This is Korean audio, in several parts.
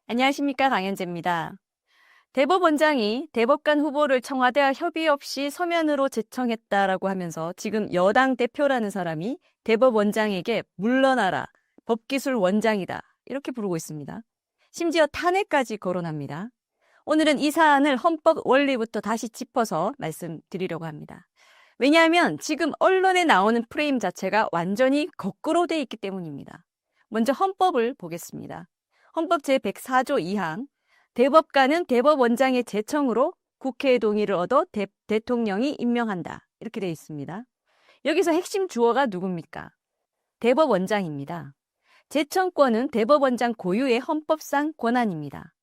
안녕하십니까, 강현재입니다. 대법원장이 대법관 후보를 청와대와 협의 없이 서면으로 제청했다라고 하면서 지금 여당 대표라는 사람이 대법원장에게 물러나라, 법기술 원장이다, 이렇게 부르고 있습니다. 심지어 탄핵까지 거론합니다. 오늘은 이 사안을 헌법 원리부터 다시 짚어서 말씀드리려고 합니다. 왜냐하면 지금 언론에 나오는 프레임 자체가 완전히 거꾸로 돼 있기 때문입니다. 먼저 헌법을 보겠습니다. 헌법 제104조 2항, 대법관은 대법원장의 제청으로 국회의 동의를 얻어 대통령이 임명한다. 이렇게 되어 있습니다. 여기서 핵심 주어가 누굽니까? 대법원장입니다. 제청권은 대법원장 고유의 헌법상 권한입니다.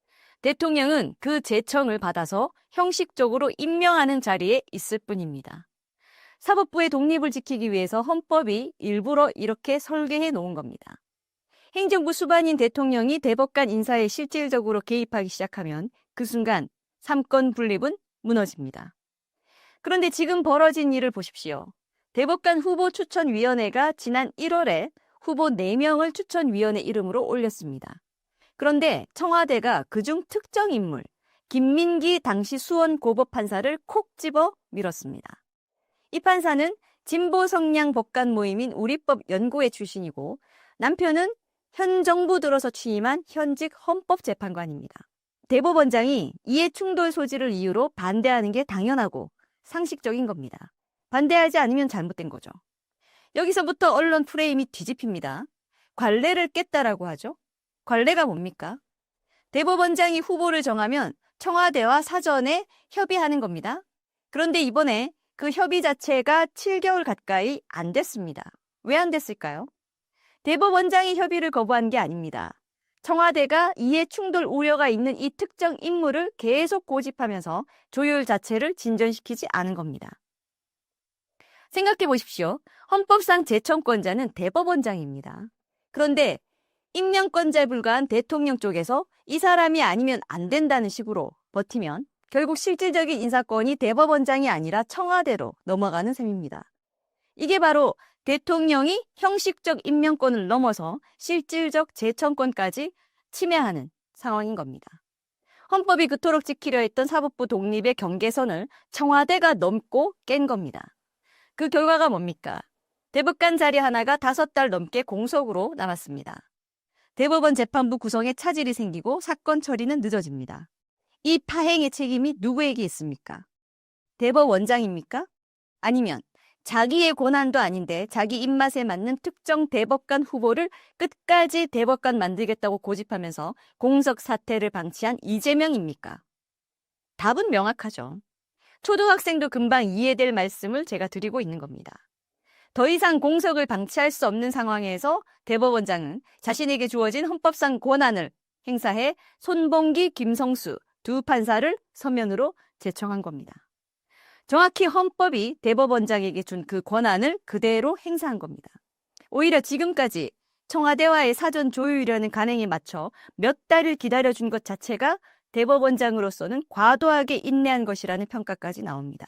대통령은 그 제청을 받아서 형식적으로 임명하는 자리에 있을 뿐입니다. 사법부의 독립을 지키기 위해서 헌법이 일부러 이렇게 설계해 놓은 겁니다. 행정부 수반인 대통령이 대법관 인사에 실질적으로 개입하기 시작하면 그 순간 삼권 분립은 무너집니다. 그런데 지금 벌어진 일을 보십시오. 대법관 후보 추천위원회가 지난 1월에 후보 4명을 추천위원회 이름으로 올렸습니다. 그런데 청와대가 그중 특정 인물, 김민기 당시 수원고법판사를 콕 집어 밀었습니다. 이 판사는 진보 성향 법관 모임인 우리법연구회 출신이고 남편은 현 정부 들어서 취임한 현직 헌법재판관입니다. 대법원장이 이해 충돌 소지를 이유로 반대하는 게 당연하고 상식적인 겁니다. 반대하지 않으면 잘못된 거죠. 여기서부터 언론 프레임이 뒤집힙니다. 관례를 깼다라고 하죠. 관례가 뭡니까? 대법원장이 후보를 정하면 청와대와 사전에 협의하는 겁니다. 그런데 이번에 그 협의 자체가 7개월 가까이 안 됐습니다. 왜 안 됐을까요? 대법원장이 협의를 거부한 게 아닙니다. 청와대가 이해 충돌 우려가 있는 이 특정 인물을 계속 고집하면서 조율 자체를 진전시키지 않은 겁니다. 생각해 보십시오. 헌법상 제청권자는 대법원장입니다. 그런데 임명권자에 불과한 대통령 쪽에서 이 사람이 아니면 안 된다는 식으로 버티면 결국 실질적인 인사권이 대법원장이 아니라 청와대로 넘어가는 셈입니다. 이게 바로 대통령이 형식적 임명권을 넘어서 실질적 제청권까지 침해하는 상황인 겁니다. 헌법이 그토록 지키려 했던 사법부 독립의 경계선을 청와대가 넘고 깬 겁니다. 그 결과가 뭡니까? 대법관 자리 하나가 5달 넘게 공석으로 남았습니다. 대법원 재판부 구성에 차질이 생기고 사건 처리는 늦어집니다. 이 파행의 책임이 누구에게 있습니까? 대법원장입니까? 아니면 자기의 권한도 아닌데 자기 입맛에 맞는 특정 대법관 후보를 끝까지 대법관 만들겠다고 고집하면서 공석 사퇴를 방치한 이재명입니까? 답은 명확하죠. 초등학생도 금방 이해될 말씀을 제가 드리고 있는 겁니다. 더 이상 공석을 방치할 수 없는 상황에서 대법원장은 자신에게 주어진 헌법상 권한을 행사해 손봉기, 김성수 두 판사를 서면으로 제청한 겁니다. 정확히 헌법이 대법원장에게 준 그 권한을 그대로 행사한 겁니다. 오히려 지금까지 청와대와의 사전 조율이라는 간행에 맞춰 몇 달을 기다려준 것 자체가 대법원장으로서는 과도하게 인내한 것이라는 평가까지 나옵니다.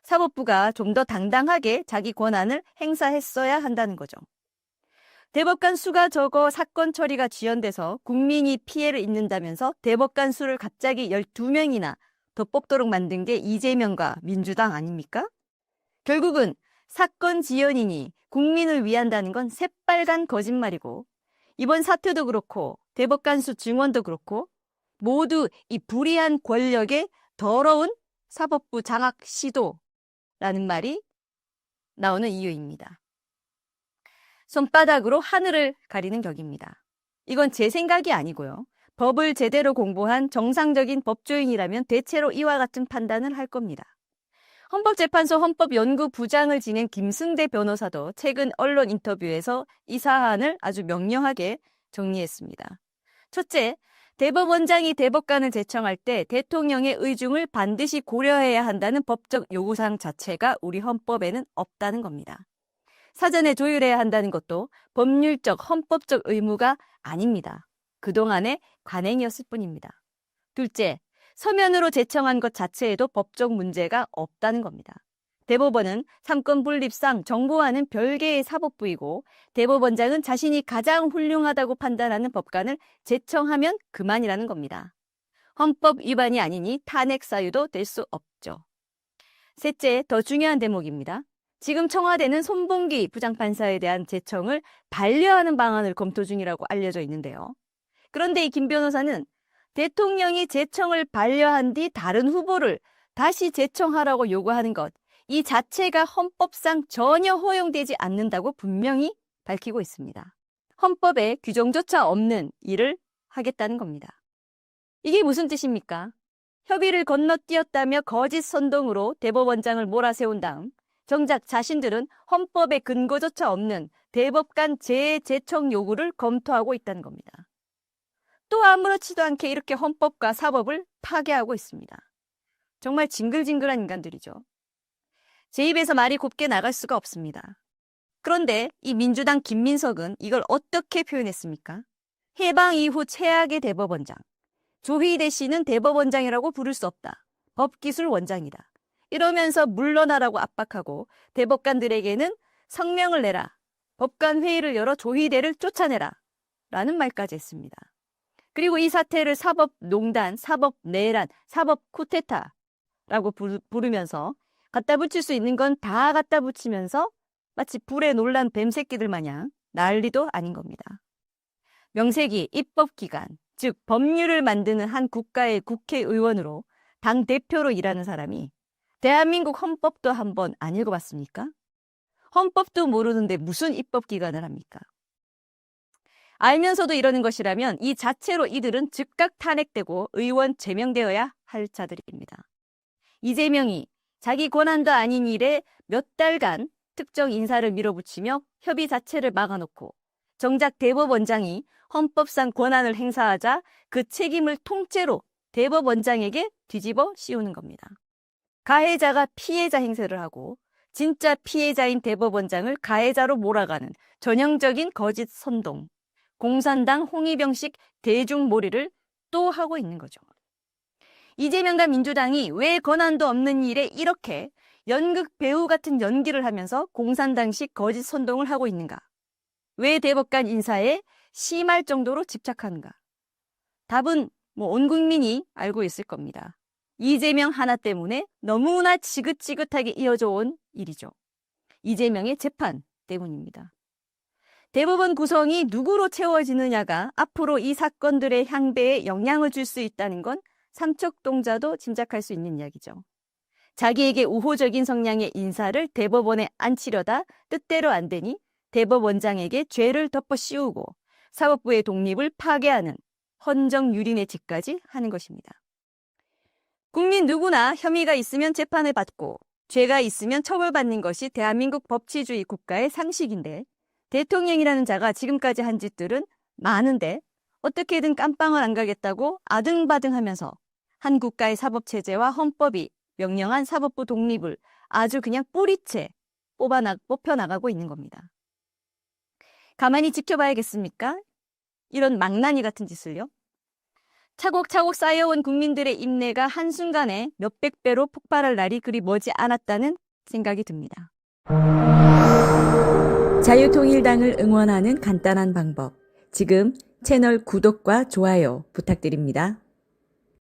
사법부가 좀 더 당당하게 자기 권한을 행사했어야 한다는 거죠. 대법관 수가 적어 사건 처리가 지연돼서 국민이 피해를 입는다면서 대법관 수를 갑자기 12명이나 더 뽑도록 만든 게 이재명과 민주당 아닙니까? 결국은 사건 지연이니 국민을 위한다는 건 새빨간 거짓말이고 이번 사태도 그렇고 대법관 수 증원도 그렇고 모두 이 불이한 권력의 더러운 사법부 장악 시도라는 말이 나오는 이유입니다. 손바닥으로 하늘을 가리는 격입니다. 이건 제 생각이 아니고요. 법을 제대로 공부한 정상적인 법조인이라면 대체로 이와 같은 판단을 할 겁니다. 헌법재판소 헌법연구부장을 지낸 김승대 변호사도 최근 언론 인터뷰에서 이 사안을 아주 명료하게 정리했습니다. 첫째, 대법원장이 대법관을 제청할 때 대통령의 의중을 반드시 고려해야 한다는 법적 요구사항 자체가 우리 헌법에는 없다는 겁니다. 사전에 조율해야 한다는 것도 법률적, 헌법적 의무가 아닙니다. 그동안의 관행이었을 뿐입니다. 둘째, 서면으로 제청한 것 자체에도 법적 문제가 없다는 겁니다. 대법원은 삼권 분립상 정부와는 별개의 사법부이고 대법원장은 자신이 가장 훌륭하다고 판단하는 법관을 제청하면 그만이라는 겁니다. 헌법 위반이 아니니 탄핵 사유도 될 수 없죠. 셋째, 더 중요한 대목입니다. 지금 청와대는 손봉기 부장판사에 대한 제청을 반려하는 방안을 검토 중이라고 알려져 있는데요. 그런데 이 김 변호사는 대통령이 제청을 반려한 뒤 다른 후보를 다시 제청하라고 요구하는 것, 이 자체가 헌법상 전혀 허용되지 않는다고 분명히 밝히고 있습니다. 헌법에 규정조차 없는 일을 하겠다는 겁니다. 이게 무슨 뜻입니까? 협의를 건너뛰었다며 거짓 선동으로 대법원장을 몰아세운 다음 정작 자신들은 헌법에 근거조차 없는 대법관 재제청 요구를 검토하고 있다는 겁니다. 또 아무렇지도 않게 이렇게 헌법과 사법을 파괴하고 있습니다. 정말 징글징글한 인간들이죠. 제 입에서 말이 곱게 나갈 수가 없습니다. 그런데 이 민주당 김민석은 이걸 어떻게 표현했습니까? 해방 이후 최악의 대법원장. 조희대 씨는 대법원장이라고 부를 수 없다. 법기술원장이다. 이러면서 물러나라고 압박하고 대법관들에게는 성명을 내라. 법관 회의를 열어 조희대를 쫓아내라. 라는 말까지 했습니다. 그리고 이 사태를 사법농단, 사법내란, 사법쿠데타라고 부르면서 갖다 붙일 수 있는 건 다 갖다 붙이면서 마치 불에 놀란 뱀새끼들 마냥 난리도 아닌 겁니다. 명색이 입법기관, 즉 법률을 만드는 한 국가의 국회의원으로 당대표로 일하는 사람이 대한민국 헌법도 한번 안 읽어봤습니까? 헌법도 모르는데 무슨 입법기관을 합니까? 알면서도 이러는 것이라면 이 자체로 이들은 즉각 탄핵되고 의원 제명되어야 할 자들입니다. 이재명이 자기 권한도 아닌 일에 몇 달간 특정 인사를 밀어붙이며 협의 자체를 막아놓고 정작 대법원장이 헌법상 권한을 행사하자 그 책임을 통째로 대법원장에게 뒤집어 씌우는 겁니다. 가해자가 피해자 행세를 하고 진짜 피해자인 대법원장을 가해자로 몰아가는 전형적인 거짓 선동, 공산당 홍위병식 대중몰이를 또 하고 있는 거죠. 이재명과 민주당이 왜 권한도 없는 일에 이렇게 연극 배우 같은 연기를 하면서 공산당식 거짓 선동을 하고 있는가? 왜 대법관 인사에 심할 정도로 집착하는가? 답은 온 국민이 알고 있을 겁니다. 이재명 하나 때문에 너무나 지긋지긋하게 이어져 온 일이죠. 이재명의 재판 때문입니다. 대법원 구성이 누구로 채워지느냐가 앞으로 이 사건들의 향배에 영향을 줄 수 있다는 건 삼척동자도 짐작할 수 있는 이야기죠. 자기에게 우호적인 성향의 인사를 대법원에 앉히려다 뜻대로 안 되니 대법원장에게 죄를 덮어 씌우고 사법부의 독립을 파괴하는 헌정유린의 짓까지 하는 것입니다. 국민 누구나 혐의가 있으면 재판을 받고 죄가 있으면 처벌받는 것이 대한민국 법치주의 국가의 상식인데 대통령이라는 자가 지금까지 한 짓들은 많은데 어떻게든 깜빵을 안 가겠다고 아등바등하면서 한 국가의 사법체제와 헌법이 명령한 사법부 독립을 아주 그냥 뿌리채 뽑혀나가고 있는 겁니다. 가만히 지켜봐야겠습니까? 이런 망나니 같은 짓을요? 차곡차곡 쌓여온 국민들의 인내가 한순간에 몇백 배로 폭발할 날이 그리 머지 않았다는 생각이 듭니다. 자유통일당을 응원하는 간단한 방법. 지금 채널 구독과 좋아요 부탁드립니다.